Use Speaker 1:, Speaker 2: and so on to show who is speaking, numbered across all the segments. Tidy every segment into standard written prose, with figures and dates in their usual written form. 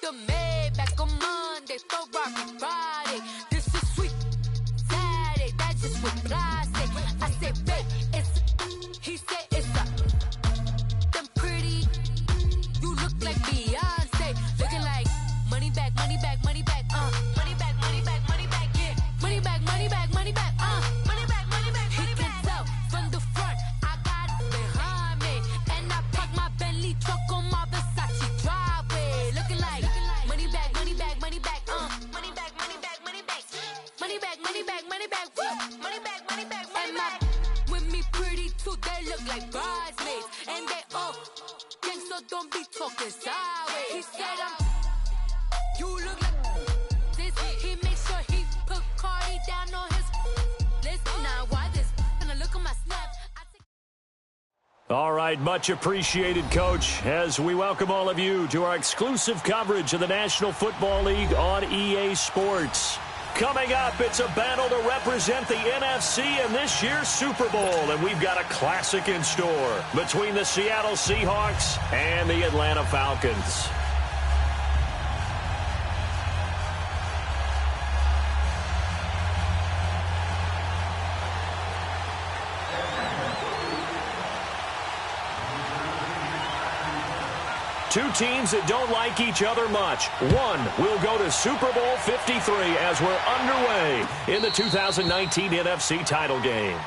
Speaker 1: the Maybach on Monday, Ferrari Friday. This is sweet Saturday, that's just what I say. I say, babe, it's, he said it's a, them pretty, you look like Beyonce, looking like money back, money back, money back, money back, money back, money back, yeah, money back, money back, money back, money back, money back, money back. He can tell from the front, I got it behind me, and I park my Bentley truck on my Versace driveway, looking like money back, money back, money back, money back, money back, money back, money back, money back, money back, money back, money back, money back. With me pretty too, they look like bridesmaids, and they all gang, so don't be talking sideways. He said you look like this. He makes sure he put Cardi down on his list. Now why this? When I look at my snap, I take.
Speaker 2: All right, much appreciated, Coach, as we welcome all of you to our exclusive coverage of the National Football League on EA Sports. Coming up, it's a battle to represent the NFC in this year's Super Bowl, and we've got a classic in store between the Seattle Seahawks and the Atlanta Falcons. Two teams that don't like each other much. One will go to Super Bowl 53 as we're underway in the 2019 NFC title game.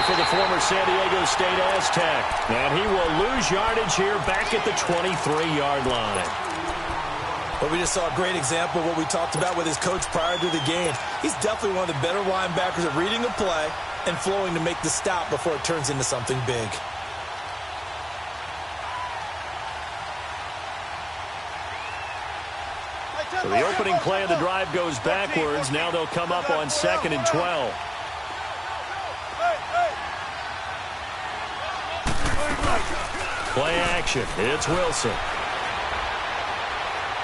Speaker 2: For the former San Diego State Aztec. And he will lose yardage here back at the 23-yard line.
Speaker 3: But we just saw a great example of what we talked about with his coach prior to the game. He's definitely one of the better linebackers at reading a play and flowing to make the stop before it turns into something big.
Speaker 2: So the opening play of the drive goes backwards. Now they'll come up on 2nd and 12. Play action. It's Wilson.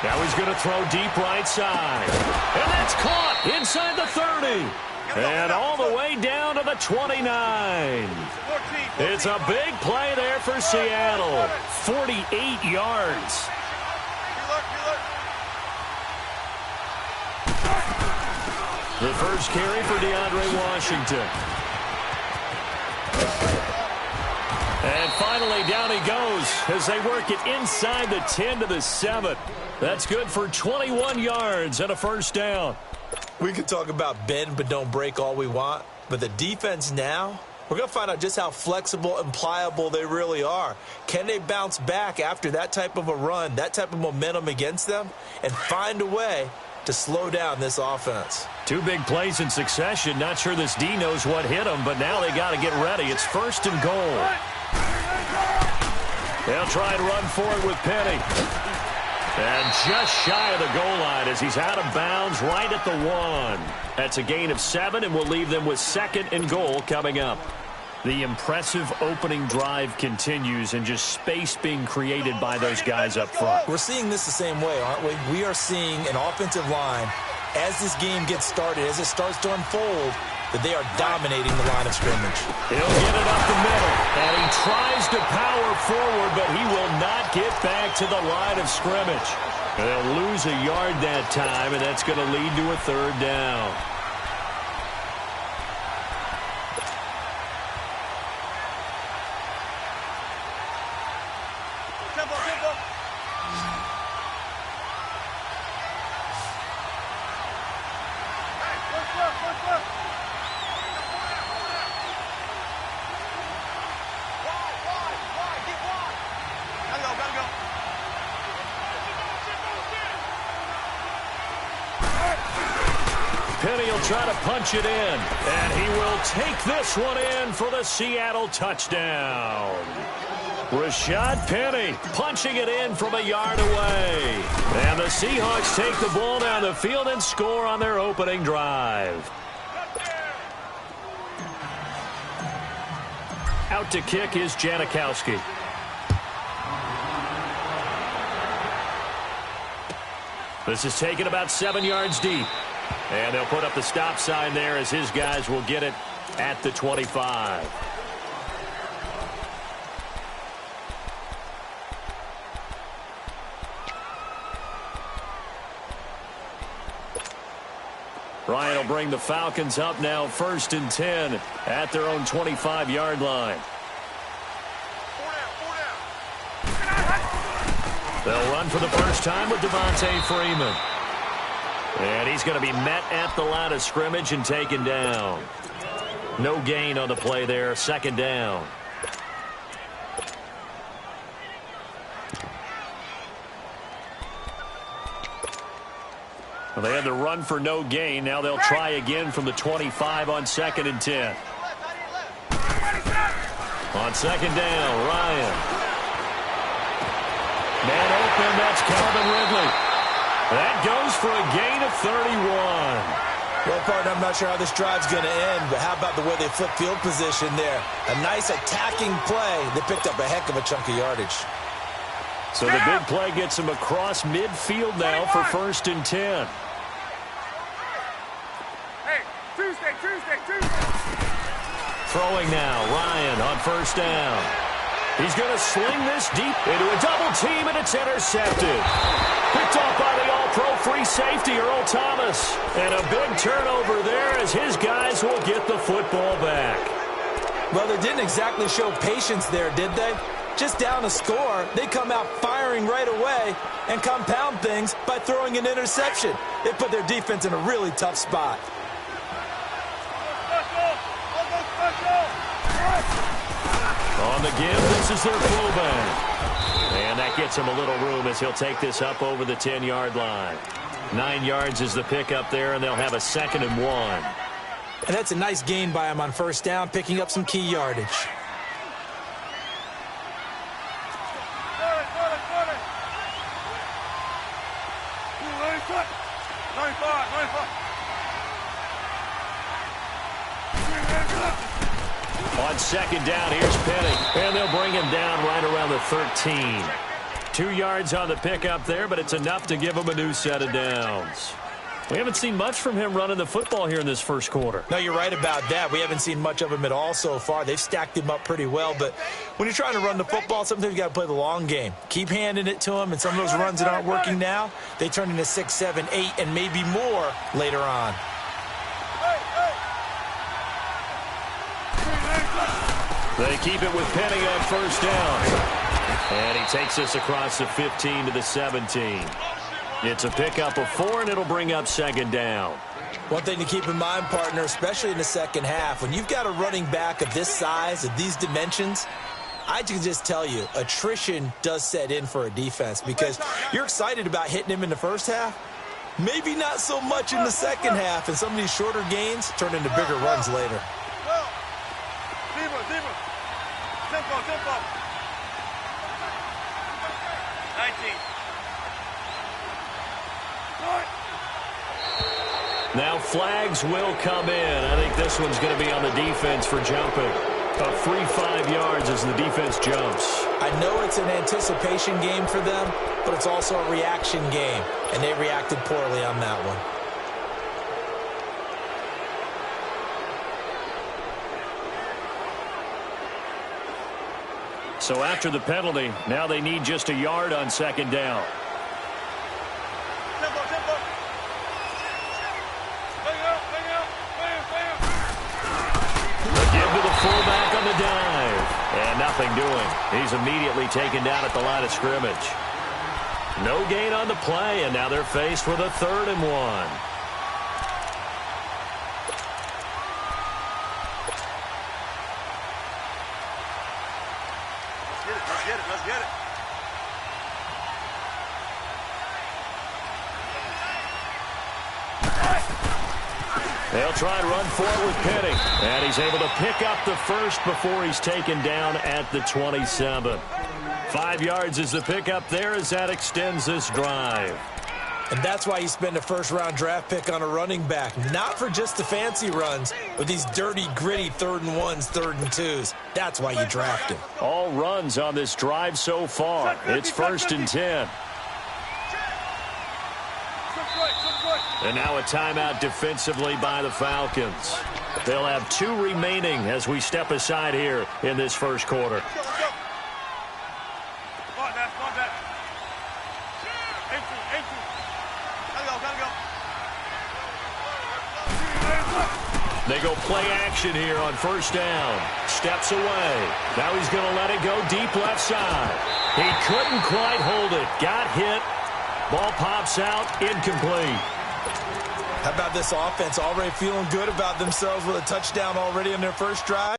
Speaker 2: Now he's going to throw deep right side. And that's caught inside the 30. And all the way down to the 29. It's a big play there for Seattle. 48 yards. The first carry for DeAndre Washington. And finally, down he goes as they work it inside the 10 to the 7. That's good for 21 yards and a first down.
Speaker 3: We could talk about bend but don't break all we want, but the defense now, we're going to find out just how flexible and pliable they really are. Can they bounce back after that type of a run, that type of momentum against them, and find a way to slow down this offense?
Speaker 2: Two big plays in succession. Not sure this D knows what hit them, but now they got to get ready. It's 1st and goal. They'll try and run for it with Penny. And just shy of the goal line as he's out of bounds right at the 1. That's a gain of 7, and we'll leave them with 2nd and goal coming up. The impressive opening drive continues, and just space being created by those guys up front.
Speaker 3: We're seeing this the same way, aren't we? We are seeing an offensive line, as this game gets started, as it starts to unfold, that they are dominating the line of scrimmage.
Speaker 2: He'll get it up the middle, and he tries to power forward, but he will not get back to the line of scrimmage. They'll lose a yard that time, and that's going to lead to a 3rd down. Penny will try to punch it in. And he will take this one in for the Seattle touchdown. Rashad Penny punching it in from a yard away. And the Seahawks take the ball down the field and score on their opening drive. Out to kick is Janikowski. This is taken about 7 yards deep. And they'll put up the stop sign there as his guys will get it at the 25. Ryan will bring the Falcons up now 1st and 10 at their own 25-yard line. They'll run for the first time with Devontae Freeman. And he's going to be met at the line of scrimmage and taken down. No gain on the play there, 2nd down. Well, they had to run for no gain. Now they'll try again from the 25 on 2nd and 10. On 2nd down, Ryan. Man open, that's Calvin Ridley. That goes for a gain of 31.
Speaker 3: Well, partner, I'm not sure how this drive's going to end, but how about the way they flip field position there? A nice attacking play. They picked up a heck of a chunk of yardage.
Speaker 2: So the big play gets him across midfield now for 1st and 10.
Speaker 4: Hey, Tuesday.
Speaker 2: Throwing now, Ryan on 1st down. He's going to sling this deep into a double team, and it's intercepted. Picked off by the all-pro free safety, Earl Thomas. And a big turnover there as his guys will get the football back.
Speaker 3: Well, they didn't exactly show patience there, did they? Just down a score, they come out firing right away and compound things by throwing an interception. They put their defense in a really tough spot.
Speaker 2: On the give, this is their fullback. And that gets him a little room as he'll take this up over the 10-yard line. 9 yards is the pickup there, and they'll have a 2nd and 1.
Speaker 3: And that's a nice gain by him on 1st down, picking up some key yardage.
Speaker 2: On 2nd down, here's Penny. And they'll bring him down right around the 13. 2 yards on the pickup there, but it's enough to give him a new set of downs. We haven't seen much from him running the football here in this 1st quarter.
Speaker 3: No, you're right about that. We haven't seen much of him at all so far. They've stacked him up pretty well, but when you're trying to run the football, sometimes you got to play the long game. Keep handing it to him, and some of those runs that aren't working now, they turn into 6, 7, 8, and maybe more later on.
Speaker 2: They keep it with Penny on 1st down. And he takes this across the 15 to the 17. It's a pickup of 4, and it'll bring up 2nd down.
Speaker 3: One thing to keep in mind, partner, especially in the 2nd half, when you've got a running back of this size, of these dimensions, I can just tell you, attrition does set in for a defense because you're excited about hitting him in the 1st half. Maybe not so much in the 2nd half, and some of these shorter gains turn into bigger runs later.
Speaker 4: Tempo. 19.
Speaker 2: Now flags will come in. I think this one's going to be on the defense for jumping. A free 5 yards as the defense jumps.
Speaker 3: I know it's an anticipation game for them, but it's also a reaction game, and they reacted poorly on that one.
Speaker 2: So after the penalty, now they need just a yard on 2nd down.
Speaker 4: Tempo.
Speaker 2: The give to the fullback on the dive. And nothing doing. He's immediately taken down at the line of scrimmage. No gain on the play, and now they're faced with a 3rd and 1.
Speaker 4: Let's get it.
Speaker 2: They'll try and run for it with Penny. And he's able to pick up the first before he's taken down at the 27. 5 yards is the pickup there as that extends this drive.
Speaker 3: And that's why you spend a first-round draft pick on a running back. Not for just the fancy runs, but these dirty, gritty 3rd and 1s, 3rd and 2s. That's why you draft him.
Speaker 2: All runs on this drive so far. It's 1st and 10. And now a timeout defensively by the Falcons. They'll have 2 remaining as we step aside here in this first quarter. They go play action here on 1st down. Steps away. Now he's going to let it go deep left side. He couldn't quite hold it. Got hit. Ball pops out. Incomplete.
Speaker 3: How about this offense already feeling good about themselves with a touchdown already in their first drive?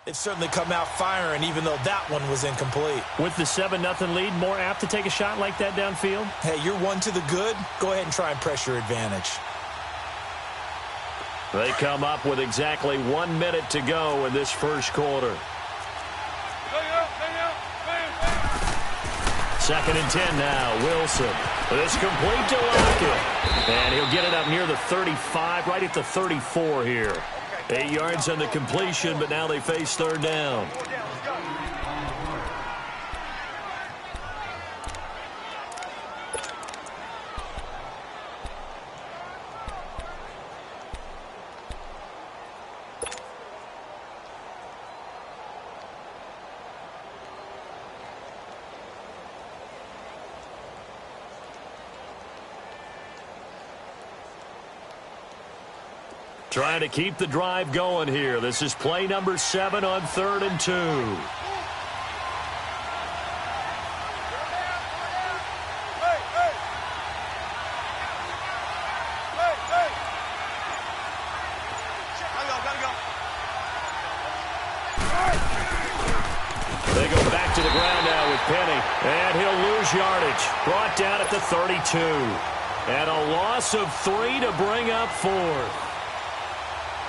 Speaker 3: They've certainly come out firing, even though that one was incomplete.
Speaker 2: With the 7-0 lead, more apt to take a shot like that downfield?
Speaker 3: Hey, you're one to the good. Go ahead and try and press your advantage.
Speaker 2: They come up with exactly 1 minute to go in this first quarter. 2nd and 10 now. Wilson. This complete to Lockett. And he'll get it up near the 35, right at the 34 here. 8 yards on the completion, but now they face 3rd down. Trying to keep the drive going here. This is play number 7 on 3rd and 2. They go back to the ground now with Penny. And he'll lose yardage. Brought down at the 32. And a loss of 3 to bring up 4th.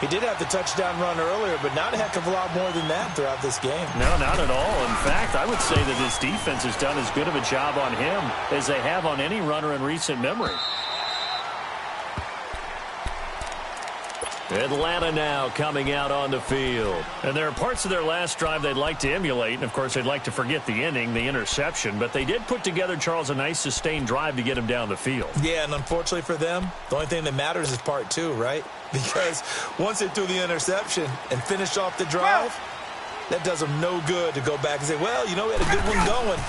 Speaker 3: He did have the touchdown run earlier, but not a heck of a lot more than that throughout this game.
Speaker 2: No, not at all. In fact, I would say that his defense has done as good of a job on him as they have on any runner in recent memory. Atlanta now coming out on the field. And there are parts of their last drive they'd like to emulate. And, of course, they'd like to forget the inning, the interception. But they did put together, Charles, a nice sustained drive to get him down the field.
Speaker 3: Yeah, and unfortunately for them, the only thing that matters is part 2, right? Because once they threw the interception and finished off the drive, that does them no good to go back and say, well, you know, we had a good one going.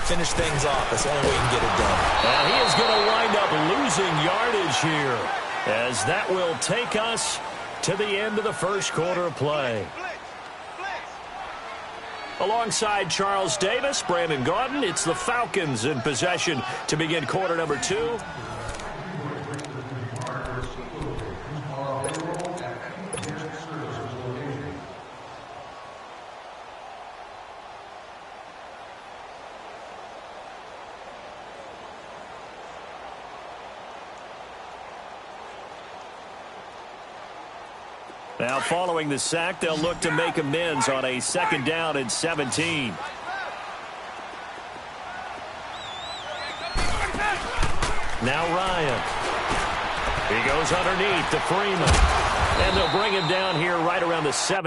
Speaker 3: Finish things off. That's the only way you can get it done.
Speaker 2: And he is going to wind up losing yardage here, as that will take us to the end of the first quarter of play. Alongside Charles Davis, Brandon Gaudin, it's the Falcons in possession to begin quarter number 2. Now, following the sack, they'll look to make amends on a 2nd down and 17. Now Ryan. He goes underneath to Freeman. And they'll bring him down here right around the 7.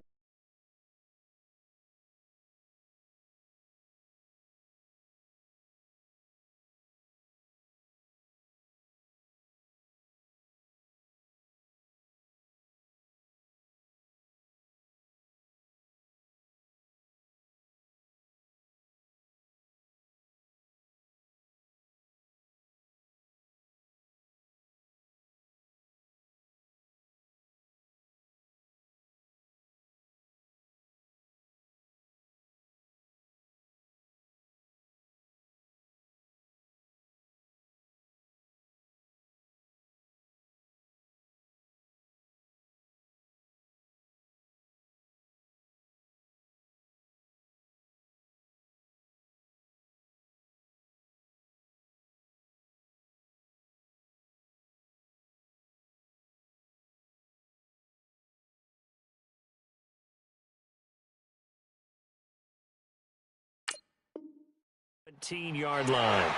Speaker 2: 18-yard line.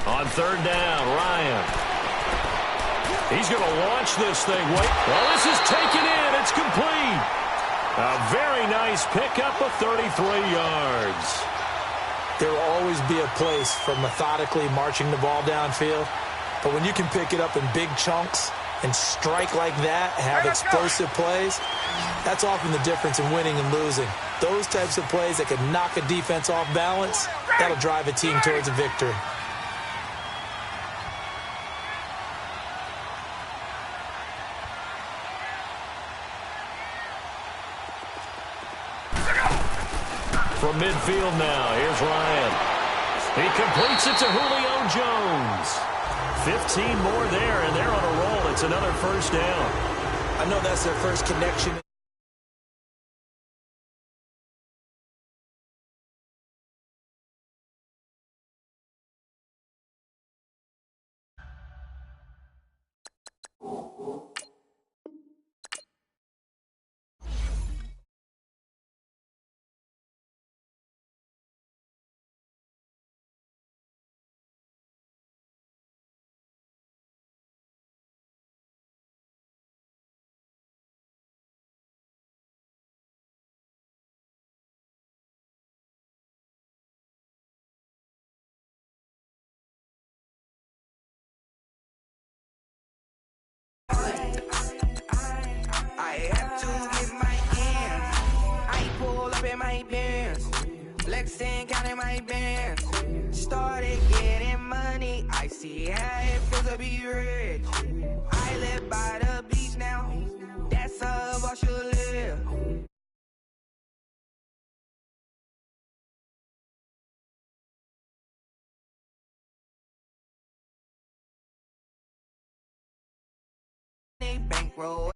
Speaker 2: On third down, Ryan. He's going to launch this thing. Wait. Well, this is taken in. It's complete. A very nice pickup of 33 yards.
Speaker 3: There will always be a place for methodically marching the ball downfield. But when you can pick it up in big chunks and strike like that, have explosive plays, that's often the difference in winning and losing. Those types of plays that can knock a defense off balance, that'll drive a team towards a victory.
Speaker 2: From midfield now, here's Ryan. He completes it to Julio Jones. 15 more there, and they're on a roll. It's another first down.
Speaker 3: I know that's their first connection.
Speaker 5: I have to get my ends. I pull up in my pants. Flexing, counting my bands. Started getting money. I see how it feels to be rich. I live by the beach now. That's how I should live. Bankroll.